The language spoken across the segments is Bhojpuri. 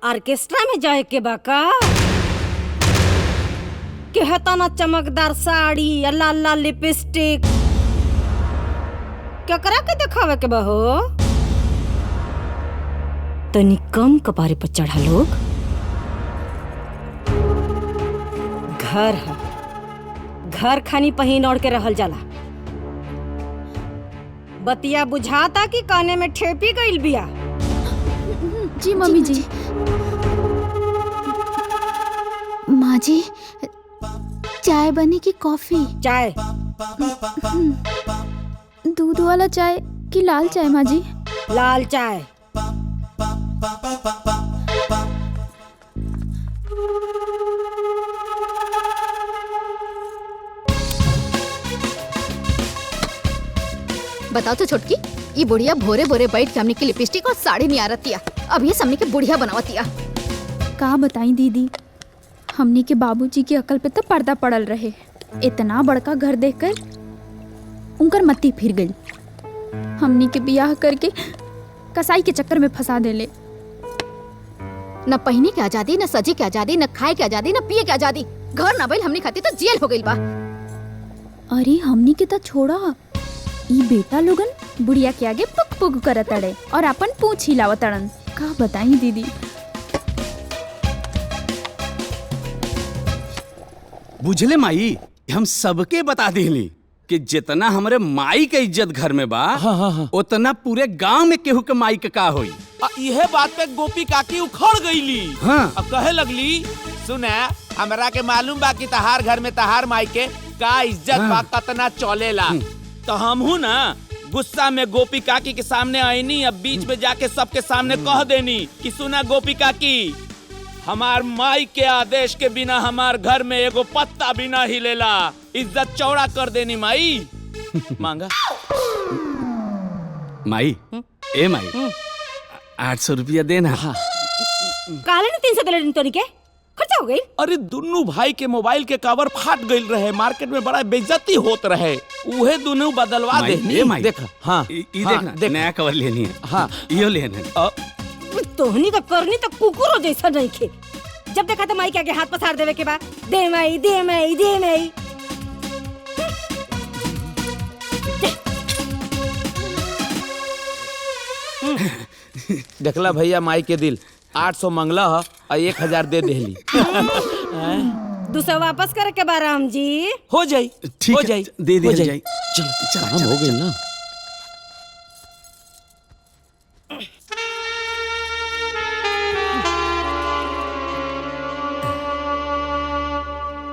ऑर्केस्ट्रा में जाए के बाका कहता ना चमकदार साड़ी या लाल लाल लिपस्टिक क्या करा के दिखावे के बहो तनी कम कपारे पर चढ़ा लोग घर है घर खानी पहिन ओढ़ के रहल जाला बतिया बुझाता कि काने में ठेपी गइल बिया। जी मम्मी जी। माँ जी चाय बनी कि कॉफी? चाय। दूध वाला चाय कि लाल चाय माँ जी? लाल चाय। बताओ तो छोटकी, ये बुढ़िया भोरे भोरे बैठ के हमने की लिपस्टिक और साड़ी नहीं आ रतिया, अब ये हमने के बुढ़िया बनावतिया। का बताई दीदी, हमनी के बाबूजी की अकल पे तो पर्दा पड़ल रहे। इतना बड़का घर देखकर उनकर मत्ती फिर गई। हमनी के बियाह करके कसाई के चक्कर में फंसा देले। न पहने के आजादी, न सजे के आजादी, न खाए के आजादी, न पिए के आजादी। घर न बैल हमनी खाती तो जेल हो गई बा। अरे हमनी के तो छोड़ा, ई बेटा लोगन बुढ़िया के आगे पुक पुक करत अड़े और अपन पूंछ हिलावत अड़न। का बताई दीदी। बुझले माई, हम सबके बता देली कि जितना हमरे माई के इज्जत घर में बा उतना पूरे गांव में केहू के माई के का होई। यह बात पे गोपी काकी उखड़ गईली। हाँ। कहे लगली, सुने हमरा के मालूम बा कि तहार घर में तहार माई के का इज्जत बा, कतना चलेला। तो हमहू ना गुस्सा में गोपी काकी के सामने आईनी, अब बीच में जाके सबके सामने कह देनी कि सुना गोपी काकी, हमार माई के आदेश के बिना हमार घर में एगो पत्ता भी ना हिलेला। इज्जत चौड़ा कर देनी माई। मांगा माई, ए माई 800 रुपया देना। काले ने 300 दिले तोरी के खर्चा हो गई। अरे दोनों भाई के मोबाइल के कवर फाट गईल रहे, मार्केट में बड़ा बेइज्जती होत रहे, उहे दोनों बदलवा देनी। देखा, हाँ देखना नया कवर लेनी है। हाँ यो लेना। तोहनी का करनी तो कुकुरो जैसा नहीं खे। जब देखा तो माई के आगे हाथ पसार देवे के बाद दे माई दे माई दे माई। देखला भैया माई के दिल 800 मंगला है और 1000 दे देली। 200 वापस करे के बाद राम जी हो जाई, ठीक हो है, जाई, दे हो जाई। जाई। चल काम हो गई ना।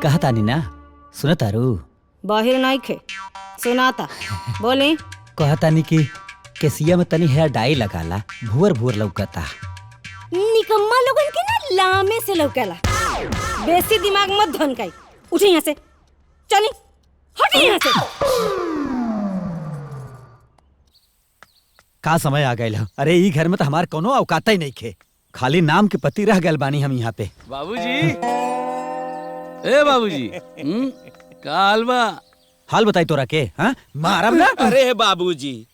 कहा तानी ना सुना तारू? बाहिर नहीं खे सुनाता बोले। कहा तानी कि केसिया में तनी हेयर डाई लगाला, भूर भूर लौकता। निकम्मा लोगन के ना लामे से लौकेला। बेसी दिमाग मत धनकाई। उठे यहाँ से, चली हटे यहाँ से। का समय आ गइल ह? अरे ई घर में तो हमार कोनो औकात ही नहीं खे, खाली नाम के पति रह गए बानी हम यहाँ पे। बाबूजी, ए बाबूजी, का हाल बा? हाल बताई तोरा के? हाँ मारम ना। अरे बाबूजी,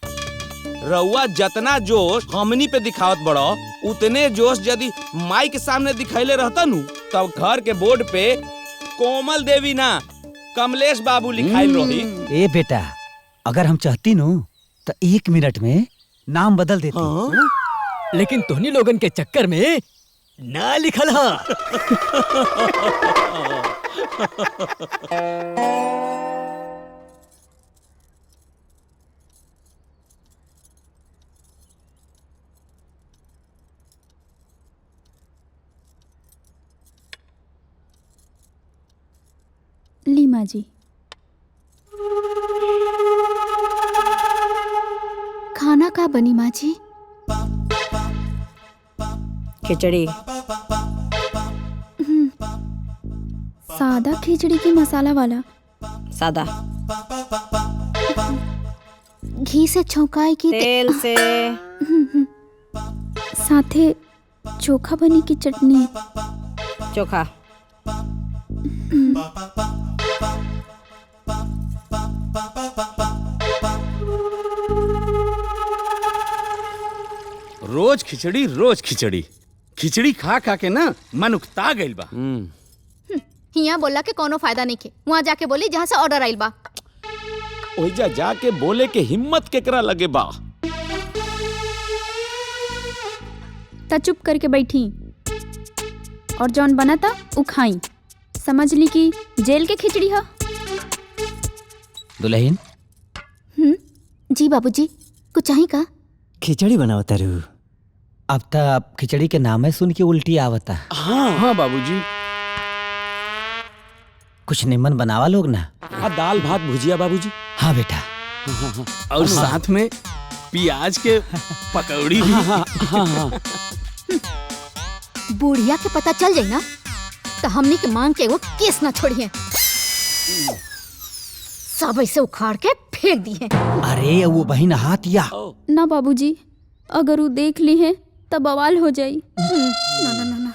रउआ जतना जोश हमनी पे दिखावत बड़ो, उतने जोश यदि माई के सामने दिखैले रहता नु, तब घर के बोर्ड पे कोमल देवी ना कमलेश बाबू लिखाइल रही। ए बेटा, अगर हम चाहती नु तो 1 मिनट में नाम बदल देती। हाँ? लेकिन तोहनी लोगन के चक्कर में ना लिखल हा। ली माँ जी। खाना का बनी माँ जी? खिचड़ी। सादा खिचड़ी की मसाला वाला? सादा। घी से छौंकाई की तेल से। साथे चोखा बनी की चटनी? चोखा। रोज खिचड़ी खिचड़ी खा खा के ना मन उकता गइल बा। हिया बोला के कोनो फायदा नहीं के, वहाँ जाके बोली जहाँ से ऑर्डर आइल बा। ओइजा जाके बोले के हिम्मत केकरा लगे बा। ता चुप करके बैठी और जौन बना था उ खाई। समझ ली कि जेल के खिचड़ी है। दुल्हन जी बाबूजी, कुछ चाहिए का? खिचड़ी बनाओ तारू। अब तक खिचड़ी के नाम है सुन के उल्टी आवता। हाँ बाबूजी। कुछ निमन बनावा लोग ना। दाल भात भुजिया बाबूजी। हाँ बेटा। और साथ में प्याज के पकौड़ी भी। बुढ़िया के पता चल जाए ना तो हमनी के मांग के एगो केस ना छोड़िए, सब ऐसे उखाड़ के फेंक दिए। अरे वो बहन हाथ या ना बाबूजी, अगर वो देख ली है तब बवाल हो जाई। ना ना ना ना।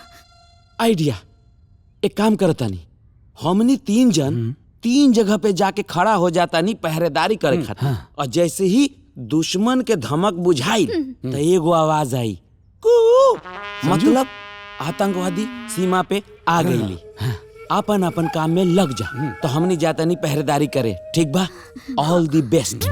आइडिया, एक काम करता नहीं, हमनी 3 जन 3 जगह पे जाके खड़ा हो जाता नहीं पहरेदारी करे खातिर। और जैसे ही दुश्मन के धमक बुझाई तो एगो आवाज आई, कू, मतलब आतंकवादी सीमा पे आ गईली। अपन अपन काम में लग जा। तो हमनी जाता नहीं पहरेदारी करे, ठीक बा? ऑल द बेस्ट।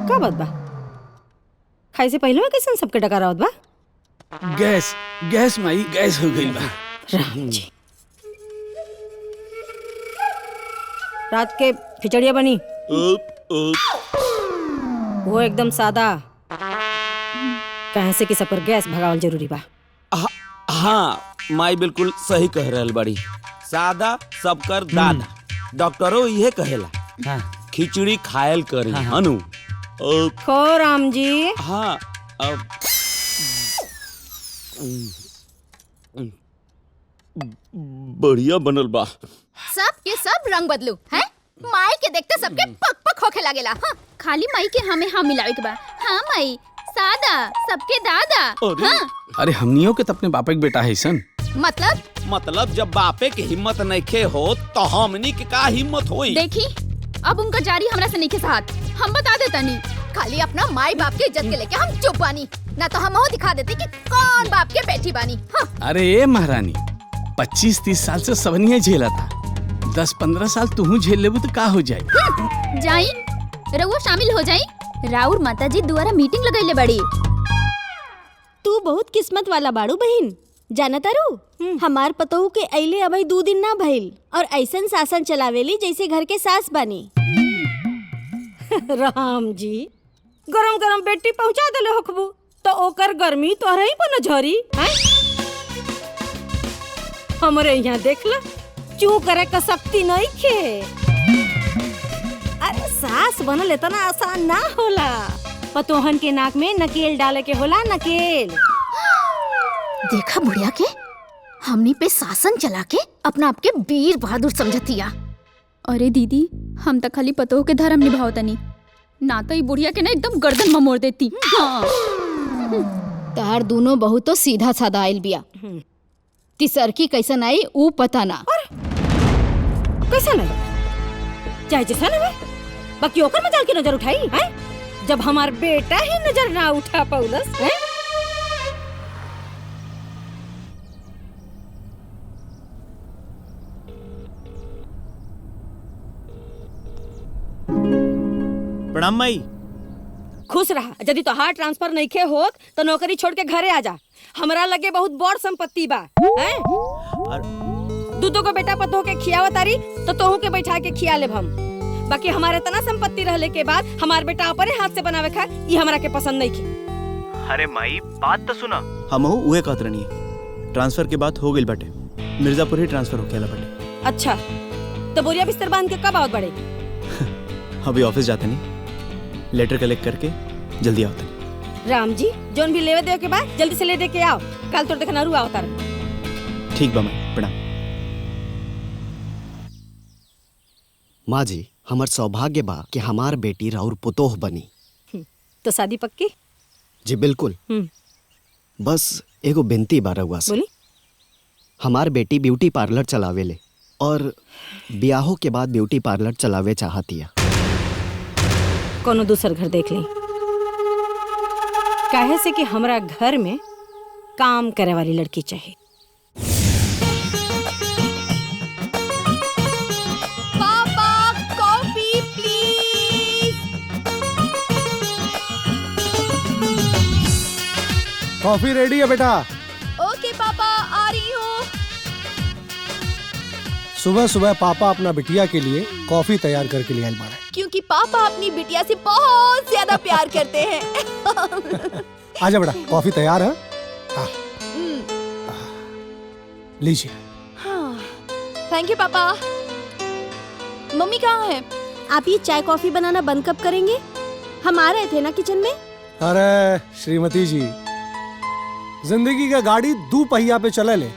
का बात बा? खाए से पहले कैसन सबके डकार आवत बा? गैस गैस माई गैस हो गई बा। राम जी, रात के खिचड़िया बनी वो एकदम सादा, कहे से कि सब पर गैस भगावल जरूरी बा। हाँ माई बिल्कुल सही कह रहल बड़ी। सादा सबकर दादा, डॉक्टरों ये कहेला। खिचड़ी खायल करी अनु। खो राम जी। हाँ अब बढ़िया बनल बा। सब के सब रंग बदलू हैं? माई के देखते सबके पक पक होखे लागेला। हाँ? खाली माई के हमें हाँ मिलावे के बा। हाँ माई, सादा सबके दादा। हाँ? अरे हमनियों के तो अपने बापे के बेटा है सन। मतलब जब बापे के हिम्मत नइखे हो तो हमनी के का हिम्मत होई? देखी, अब उनका जारी हमरा से नहीं के साथ हम बता देता नहीं। खाली अपना माई बाप की इज्जत के लेके हम चुप बानी, ना तो हम दिखा देते कि कौन बाप के बेटी बानी। हाँ? अरे ए महारानी, 25-30 साल से सबनिया झेला था, 10-15 साल तू झेल लेबू तो का हो जाए? जाई रउआ शामिल हो जाई। राउर माताजी द्वारा मीटिंग लगैले बड़ी। तू बहुत किस्मत वाला बाड़ू बहन, जाना तारू हमार पतोहू के अइले अबई 2 दिन ना भइल और ऐसन शासन चलावेली जैसे घर के सास बनी। राम जी गरम गरम बेटी पहुंचा देले होखबू तो ओकर गर्मी तोहरे ही पर न झरी हैं? हमरे यहाँ देख ल चू करे का शक्ति नहीं खे। अरे सास बनल इतना आसान ना होला। पतोहन के नाक में नकेल डाले के होला, नकेल। देखा बुढ़िया के हमनी पे शासन चला के अपना आपके वीर बहादुर समझतिया। अरे दीदी हम तो खाली पतोह के धर्म निभाओ तनी, ना तो ई बुढ़िया के ना एकदम गर्दन में मोड़ देती। हाँ। तार दोनों बहू तो सीधा साधा आइल बिया। तिसरकी कैसन आई ऊ पता ना। कैसा नहीं चाहे जैसा नहीं बाकी ओकर मजाल की नजर उठाई हैं? जब हमार बेटा ही नजर ना उठा पौलस हैं? प्रणाम माई। खुश रहा। यदि तोहार ट्रांसफर नहीं खे होत तो नौकरी छोड़ के घरे आ जा। हमरा लगे बहुत बड़ संपत्ति बा हैं? दूधो को बेटा पतोह के खियावा तारी तो तोहू के बैठा के खिया लेब हम। बाकी हमारे इतना संपत्ति रहले के बाद हमार बेटा अपने हाथ से बनावे खा ये हमरा के पसंद नहीं की। अरे माई बात तो सुना। हमहू उहे कहत रहनी ट्रांसफर के बात हो गइल बाटे, मिर्जापुर ही ट्रांसफर होखेला बाटे। अच्छा तो बोरिया बिस्तर बांध के कब आवत बड़े? अभी ऑफिस जाते नहीं, लेटर कलेक्ट करके जल्दी आवते नहीं। राम जी जोन भी लेवे देवे के बाद जल्दी से ले दे के आओ, कल तोर देखना रू आवतार। ठीक बा माई, प्रणाम। माँ जी हमार सौभाग्य बा कि हमार बेटी राउर पुतोह बनी। तो शादी पक्की? जी बिल्कुल। बस एगो बिनती बा रउआ से। बोली। हमार बेटी ब्यूटी पार्लर चलावेले और ब्याहो के बाद ब्यूटी पार्लर चलावे चाहतिया। कोनो दूसर घर देख ली। काहे से कि हमरा घर में काम करे वाली लड़की चाहिए। पापा कॉफी प्लीज। कॉफी रेडी है बेटा। ओके पापा आ रही हूँ। सुबह सुबह पापा अपना बिटिया के लिए कॉफी तैयार करके ले आए बाड़े। क्योंकि पापा अपनी बिटिया से बहुत ज्यादा प्यार करते हैं। आजा बेटा कॉफी तैयार है। हाँ। लीजिए। हाँ, थैंक यू पापा। मम्मी कहाँ है? आप ये चाय कॉफी बनाना बंद कब करेंगे? हम आ रहे थे ना किचन में। अरे श्रीमती जी जिंदगी का गाड़ी 2 पहिया पे चले ले,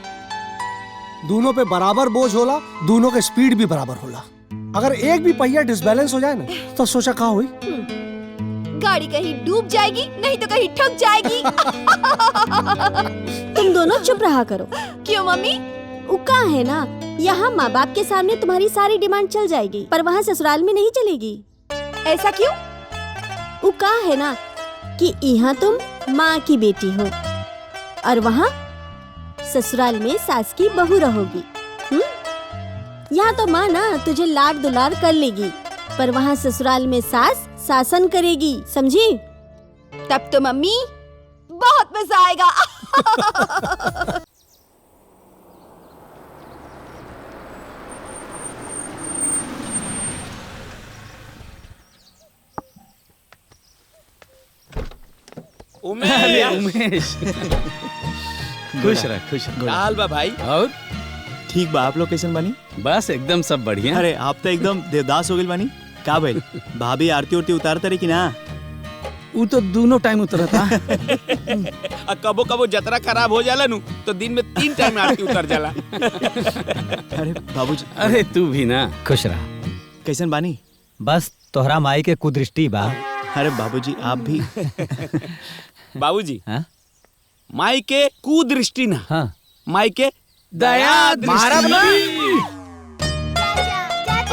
दोनों पे बराबर बोझ होला, दोनों का स्पीड भी बराबर होला। अगर एक भी पहिया डिसबैलेंस हो जाए ना तो सोचा कहाँ हुई। गाड़ी कहीं डूब जाएगी नहीं तो कहीं ठुक जाएगी। तुम दोनों चुप रहा करो। क्यों मम्मी? वो कहाँ है ना, यहाँ माँ बाप के सामने तुम्हारी सारी डिमांड चल जाएगी पर वहाँ ससुराल में नहीं चलेगी। ऐसा क्यों? वो कहाँ है ना कि यहाँ तुम माँ की बेटी हो और वहाँ ससुराल में सास की बहू रहोगी। यहाँ तो माँ ना तुझे लाड दुलार कर लेगी पर वहाँ ससुराल में सास शासन करेगी, समझी? तब तो मम्मी बहुत मजा आएगा। उमेश खुश रह खुश रह। हाल बा भाई? और ठीक बा। आप लोग कैसन बानी? बस एकदम सब बढ़िया। अरे आप तो एकदम देवदास हो गइल बानी। का भाई भाभी आरती उरती उतारता रही कि ना? वो तो दोनों टाइम उतरता। कबो कबो जतरा खराब हो जाला नु तो दिन में 3 टाइम आरती उतर जाला। अरे बाबूजी। अरे तू भी ना। खुश रहा। कैसन बानी? बस तोहरा माई के कुदृष्टि बा। अरे बाबूजी आप भी। बाबूजी माई के कुदृष्टि ना। हाँ। माई के दया दृष्टि।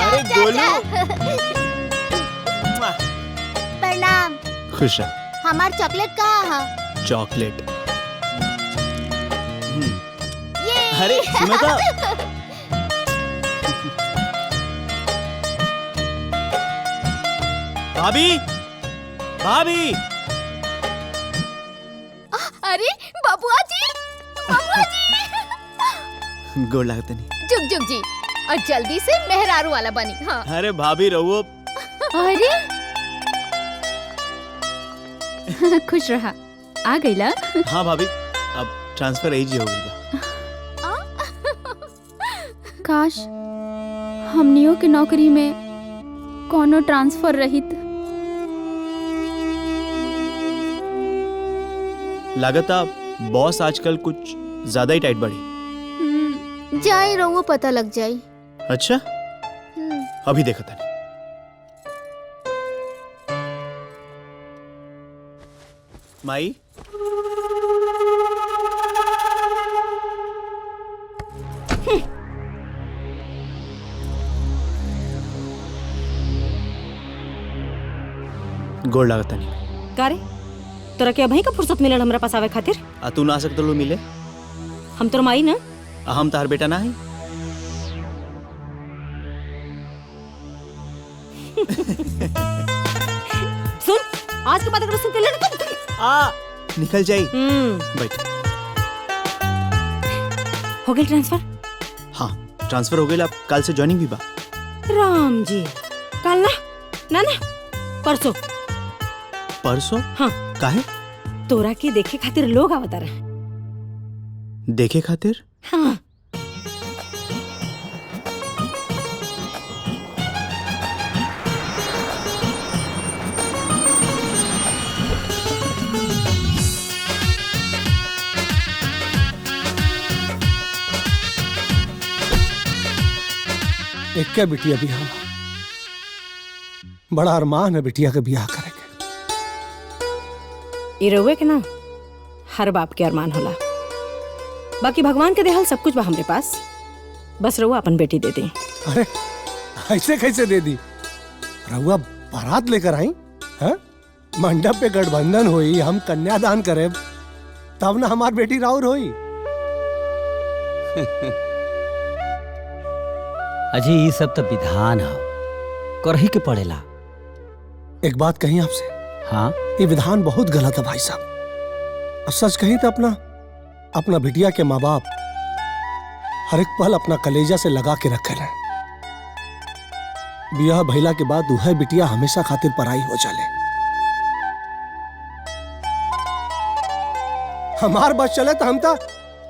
अरे गोलू प्रणाम। खुश रह। हमार चॉकलेट कहाँ है? चॉकलेट। अरे सुनो तो। भाभी भाभी। अरे बबुआ जी, बबुआ जी। गोड़ लागते नहीं। जुग जुग जी और जल्दी से मेहरारू वाला बनी। हाँ अरे भाभी रहो। अरे खुश रहा आ गईला। हाँ भाभी अब ट्रांसफर एजी हो गई बा। काश हमनियों के नौकरी में कोनो ट्रांसफर रहित। लागता बॉस आजकल कुछ ज्यादा ही टाइट बढ़ी। जाए रहो पता लग जाए। अच्छा अभी देखा था। माई गोड़ लागता नहीं। का रे तोरा के अभी का फुर्सत मिलल हमरा पास आवे खातिर? आ तू ना आ सकते लो मिले। हम तोर माई ना। हम तार बेटा ना है। सुन आज के बाद अगर सुन के लड़ तुम आ निकल जाई। बैठ। हो गई ट्रांसफर? हाँ ट्रांसफर हो गई। अब कल से ज्वाइनिंग भी बा। राम जी कल ना ना ना परसों। परसों? हाँ काहे? तोरा के देखे खातिर लोग आवता रहे। देखे खातिर? हाँ एक क्या बिटिया बिहार बड़ा अरमान है बिटिया के बियाह करेंगे। ये रहुए के ना हर बाप के अरमान होला। बाकी भगवान के देहल सब कुछ बा हमरे पास। बस रहुआ अपन बेटी दे दी। अरे ऐसे कैसे दे दी? रहुआ बारात लेकर आई हैं? मंडप पे गठबंधन हुई, हम कन्यादान करे तब ना हमार बेटी राउर हुई। अजी ये सब तो विधान है, करही के पड़ेला। एक बात कही आपसे। हाँ ये विधान बहुत गलत है भाई साहब। अब सच कही तो अपना बिटिया के माँ बाप हर एक पल अपना कलेजा से लगा के रखे रहे। बियाह भइला के बाद वह बिटिया हमेशा खातिर पराई हो जाले। हमार बस चले तो हम तो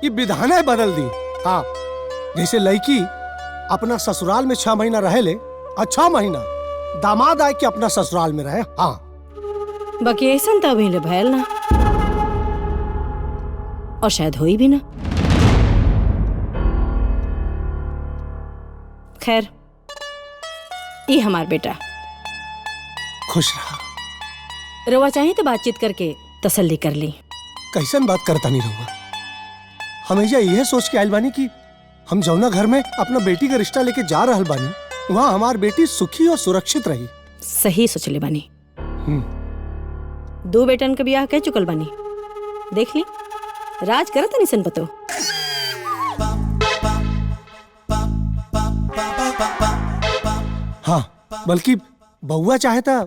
ये विधान बदल दी। हाँ जैसे लड़की अपना ससुराल में 6 महीना रहे ले, 6 महीना दामाद आए कि अपना ससुराल में रहे। हाँ बाकी ऐसा तो अभी ले भैल ना, और शायद होई भी ना। खैर ये हमार बेटा। खुश रहा। रवा चाहिए तो बातचीत करके तसल्ली कर ली। कैसन बात करता नहीं रहुआ? हमेशा यह सोच के आयल बानी कि हम जौना घर में अपना बेटी का रिश्ता लेके जा रहल बानी वहाँ हमार बेटी सुखी और सुरक्षित रही। सही सोचले बानी। 2 बेटन के ब्याह कह चुकल बानी। देख ली राज करत नहीं सन पतो। हाँ बल्कि बउआ चाहे था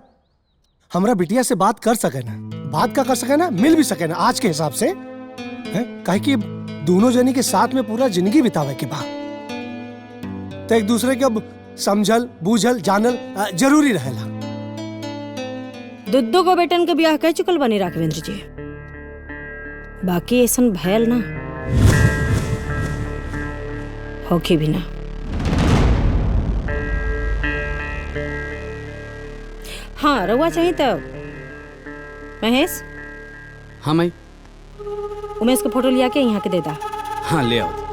हमरा बिटिया से बात कर सके ना, बात का कर सके ना, मिल भी सके ना आज के हिसाब से। काहे कि दोनों जनी के साथ में पूरा जिंदगी बितावे के बाद तो एक दूसरे के अब समझल बूझल जानल जरूरी रहेला। 2 को बेटन के ब्याह कह चुकल बानी राघवेंद्र जी। बाकी ऐसन भयल ना होके भी ना। हाँ रहुआ चाहिए तो महेश। हाँ मैं उमेश का फोटो लिया के यहाँ के दे दा। हाँ ले आओ।